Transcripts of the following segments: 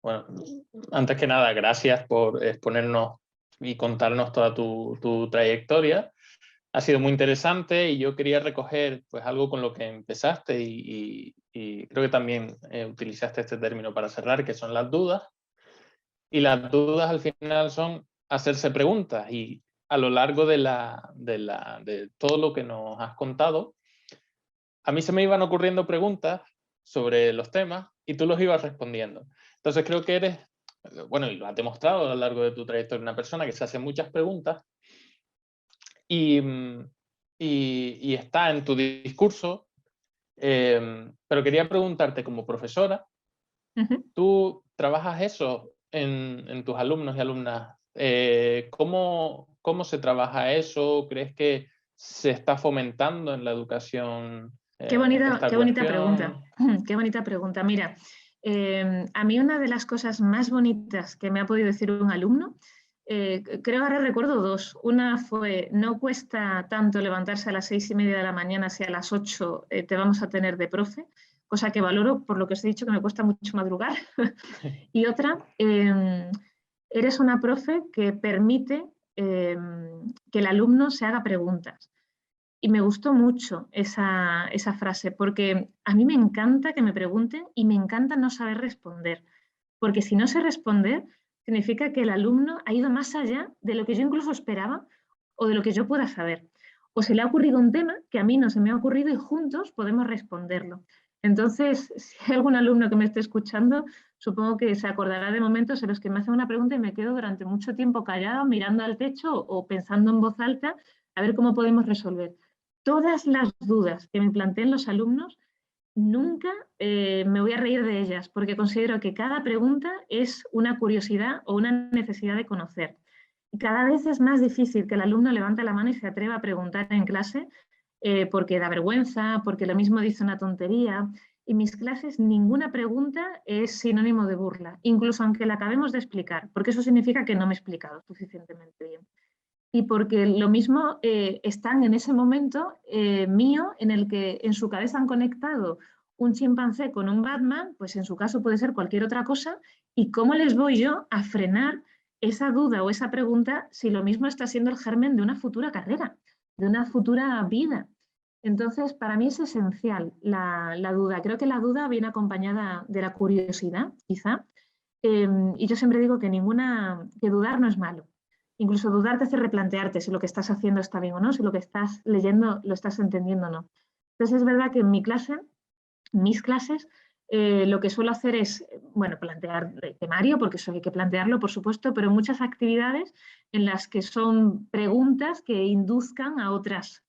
Bueno, antes que nada, gracias por exponernos y contarnos toda tu trayectoria. Ha sido muy interesante y yo quería recoger pues, algo con lo que empezaste y creo que también utilizaste este término para cerrar, que son las dudas. Y las dudas al final son hacerse preguntas y a lo largo de todo lo que nos has contado, a mí se me iban ocurriendo preguntas sobre los temas y tú los ibas respondiendo. Entonces creo que eres, bueno, y lo has demostrado a lo largo de tu trayectoria, una persona que se hace muchas preguntas y, y está en tu discurso, pero quería preguntarte como profesora, Ujú. ¿tú trabajas eso en tus alumnos y alumnas? ¿Cómo se trabaja eso? ¿Crees que se está fomentando en la educación esta Qué bonita cuestión? pregunta. Qué bonita pregunta. Mira, a mí una de las cosas más bonitas que me ha podido decir un alumno, creo ahora recuerdo dos. Una fue, no cuesta tanto levantarse a las 6:30 de la mañana si a las 8 te vamos a tener de profe, cosa que valoro por lo que os he dicho que me cuesta mucho madrugar. Y otra, eres una profe que permite que el alumno se haga preguntas. Y me gustó mucho esa frase, porque a mí me encanta que me pregunten y me encanta no saber responder, porque si no sé responder, significa que el alumno ha ido más allá de lo que yo incluso esperaba o de lo que yo pueda saber. O se le ha ocurrido un tema que a mí no se me ha ocurrido y juntos podemos responderlo. Entonces, si hay algún alumno que me esté escuchando, supongo que se acordará de momentos en los que me hacen una pregunta y me quedo durante mucho tiempo callado, mirando al techo o pensando en voz alta a ver cómo podemos resolver. Todas las dudas que me planteen los alumnos, nunca me voy a reír de ellas, porque considero que cada pregunta es una curiosidad o una necesidad de conocer. Y cada vez es más difícil que el alumno levante la mano y se atreva a preguntar en clase, porque da vergüenza, porque lo mismo dice una tontería. En mis clases ninguna pregunta es sinónimo de burla, incluso aunque la acabemos de explicar, porque eso significa que no me he explicado suficientemente bien y porque lo mismo están en ese momento mío en el que en su cabeza han conectado un chimpancé con un Batman, pues en su caso puede ser cualquier otra cosa, y cómo les voy yo a frenar esa duda o esa pregunta si lo mismo está siendo el germen de una futura carrera, de una futura vida. Entonces, para mí es esencial la duda. Creo que la duda viene acompañada de la curiosidad, quizá, y yo siempre digo que dudar no es malo. Incluso dudar te hace replantearte si lo que estás haciendo está bien o no, si lo que estás leyendo lo estás entendiendo o no. Entonces es verdad que en mis clases, lo que suelo hacer es, bueno, plantear el temario, porque eso hay que plantearlo, por supuesto, pero muchas actividades en las que son preguntas que induzcan a otras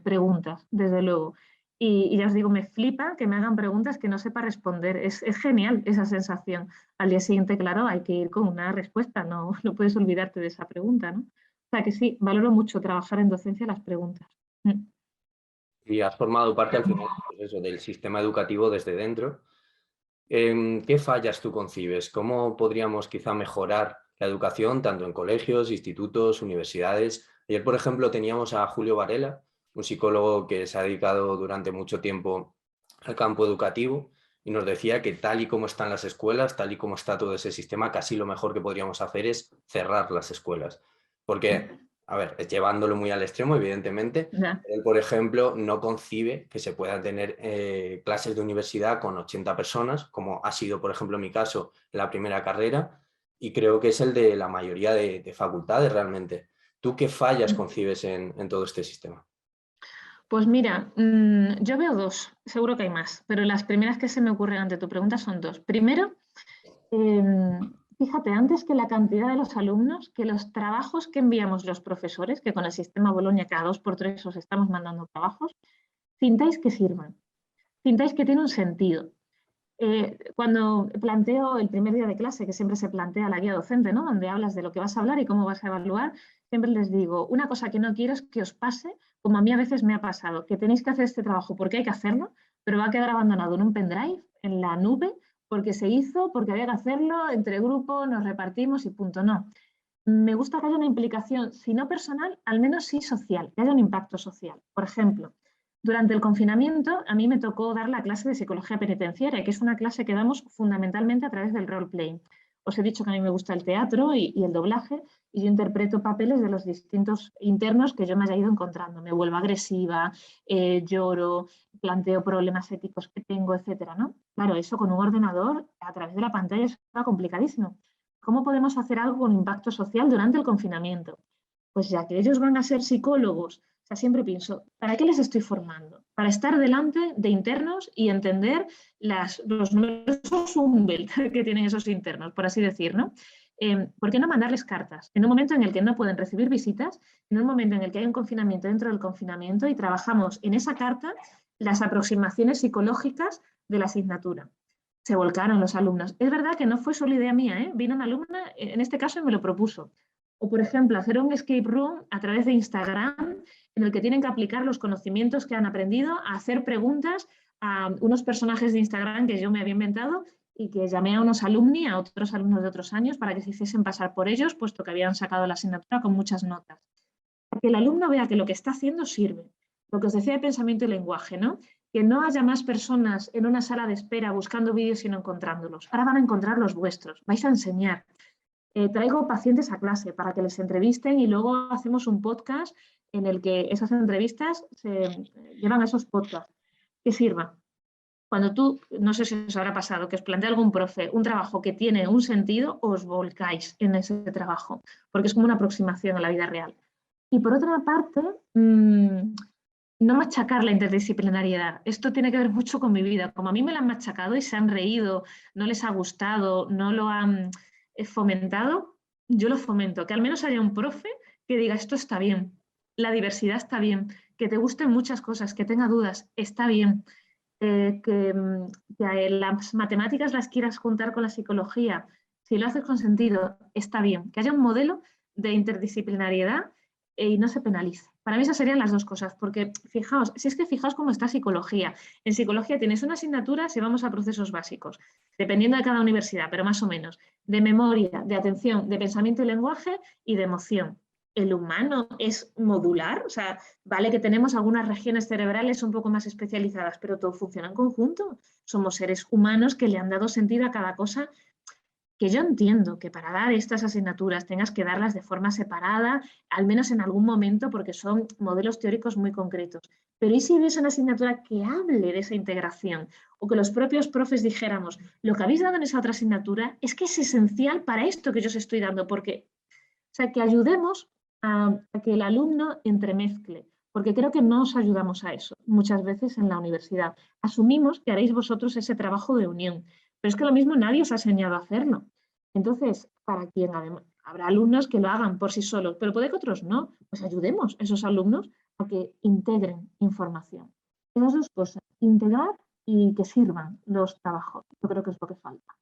preguntas, desde luego. Y ya os digo, me flipa que me hagan preguntas que no sepa responder. Es genial esa sensación. Al día siguiente, claro, hay que ir con una respuesta, no, no puedes olvidarte de esa pregunta, ¿no? O sea que sí, valoro mucho trabajar en docencia las preguntas. Mm. Y has formado parte al final, pues eso, del sistema educativo desde dentro. ¿Qué fallas tú concibes? ¿Cómo podríamos quizá mejorar la educación tanto en colegios, institutos, universidades? Ayer, por ejemplo, teníamos a Julio Varela, un psicólogo que se ha dedicado durante mucho tiempo al campo educativo y nos decía que tal y como están las escuelas, tal y como está todo ese sistema, casi lo mejor que podríamos hacer es cerrar las escuelas. Porque, a ver, llevándolo muy al extremo, evidentemente, Ya. él, por ejemplo, no concibe que se puedan tener clases de universidad con 80 personas, como ha sido, por ejemplo, en mi caso, en la primera carrera, y creo que es el de la mayoría de facultades realmente. ¿Tú qué fallas concibes en todo este sistema? Pues mira, yo veo dos, seguro que hay más, pero las primeras que se me ocurren ante tu pregunta son dos. Primero, fíjate, antes que la cantidad de los alumnos, que los trabajos que enviamos los profesores, que con el sistema Bolonia cada 2 por 3 os estamos mandando trabajos, sintáis que sirvan, sintáis que tiene un sentido. Cuando planteo el primer día de clase, que siempre se plantea la guía docente, ¿no? Donde hablas de lo que vas a hablar y cómo vas a evaluar, siempre les digo, una cosa que no quiero es que os pase, como a mí a veces me ha pasado, que tenéis que hacer este trabajo porque hay que hacerlo, pero va a quedar abandonado en un pendrive, en la nube, porque se hizo, porque había que hacerlo, entre grupos nos repartimos y punto. No. Me gusta que haya una implicación, si no personal, al menos sí social, que haya un impacto social. Por ejemplo, Durante el confinamiento a mí me tocó dar la clase de psicología penitenciaria, que es una clase que damos fundamentalmente a través del role-playing. Os he dicho que a mí me gusta el teatro y el doblaje, y yo interpreto papeles de los distintos internos que yo me haya ido encontrando. Me vuelvo agresiva, lloro, planteo problemas éticos que tengo, etcétera, ¿no? Claro, eso con un ordenador a través de la pantalla es complicadísimo. ¿Cómo podemos hacer algo con impacto social durante el confinamiento? Pues ya que ellos van a ser psicólogos, o sea, siempre pienso, ¿para qué les estoy formando? Para estar delante de internos y entender los numerosos umwelt que tienen esos internos, por así decir, ¿no? ¿Por qué no mandarles cartas? En un momento en el que no pueden recibir visitas, en un momento en el que hay un confinamiento dentro del confinamiento y trabajamos en esa carta las aproximaciones psicológicas de la asignatura. Se volcaron los alumnos. Es verdad que no fue solo idea mía, ¿eh? Vino una alumna, en este caso, y me lo propuso. O, por ejemplo, hacer un escape room a través de Instagram en el que tienen que aplicar los conocimientos que han aprendido a hacer preguntas a unos personajes de Instagram que yo me había inventado y que llamé a unos alumni, a otros alumnos de otros años, para que se hiciesen pasar por ellos, puesto que habían sacado la asignatura con muchas notas. Para que el alumno vea que lo que está haciendo sirve. Lo que os decía de pensamiento y lenguaje, ¿no? Que no haya más personas en una sala de espera buscando vídeos y no encontrándolos. Ahora van a encontrar los vuestros, vais a enseñar. Traigo pacientes a clase para que les entrevisten y luego hacemos un podcast en el que esas entrevistas se llevan a esos podcasts. Que sirva. Cuando tú, no sé si os habrá pasado, que os plantea algún profe un trabajo que tiene un sentido, os volcáis en ese trabajo, porque es como una aproximación a la vida real. Y por otra parte, no machacar la interdisciplinariedad. Esto tiene que ver mucho con mi vida. Como a mí me la han machacado y se han reído, no les ha gustado, no lo han fomentado, yo lo fomento. Que al menos haya un profe que diga esto está bien, la diversidad está bien, que te gusten muchas cosas, que tenga dudas, está bien. Que las matemáticas las quieras juntar con la psicología, si lo haces con sentido, está bien. Que haya un modelo de interdisciplinariedad y no se penalice. Para mí esas serían las dos cosas, porque fijaos, si es que fijaos cómo está psicología. En psicología tienes una asignatura si vamos a procesos básicos, dependiendo de cada universidad, pero más o menos, de memoria, de atención, de pensamiento y lenguaje y de emoción. El humano es modular, o sea, vale que tenemos algunas regiones cerebrales un poco más especializadas, pero todo funciona en conjunto. Somos seres humanos que le han dado sentido a cada cosa, que yo entiendo que para dar estas asignaturas tengas que darlas de forma separada, al menos en algún momento, porque son modelos teóricos muy concretos. Pero ¿y si hubiese una asignatura que hable de esa integración? O que los propios profes dijéramos, lo que habéis dado en esa otra asignatura es que es esencial para esto que yo os estoy dando, porque, o sea, que ayudemos a que el alumno entremezcle, porque creo que no os ayudamos a eso muchas veces en la universidad. Asumimos que haréis vosotros ese trabajo de unión, pero es que lo mismo nadie os ha enseñado a hacerlo. Entonces, para quien además, habrá alumnos que lo hagan por sí solos, pero puede que otros no, pues ayudemos a esos alumnos a que integren información. Esas dos cosas, integrar y que sirvan los trabajos. Yo creo que es lo que falta.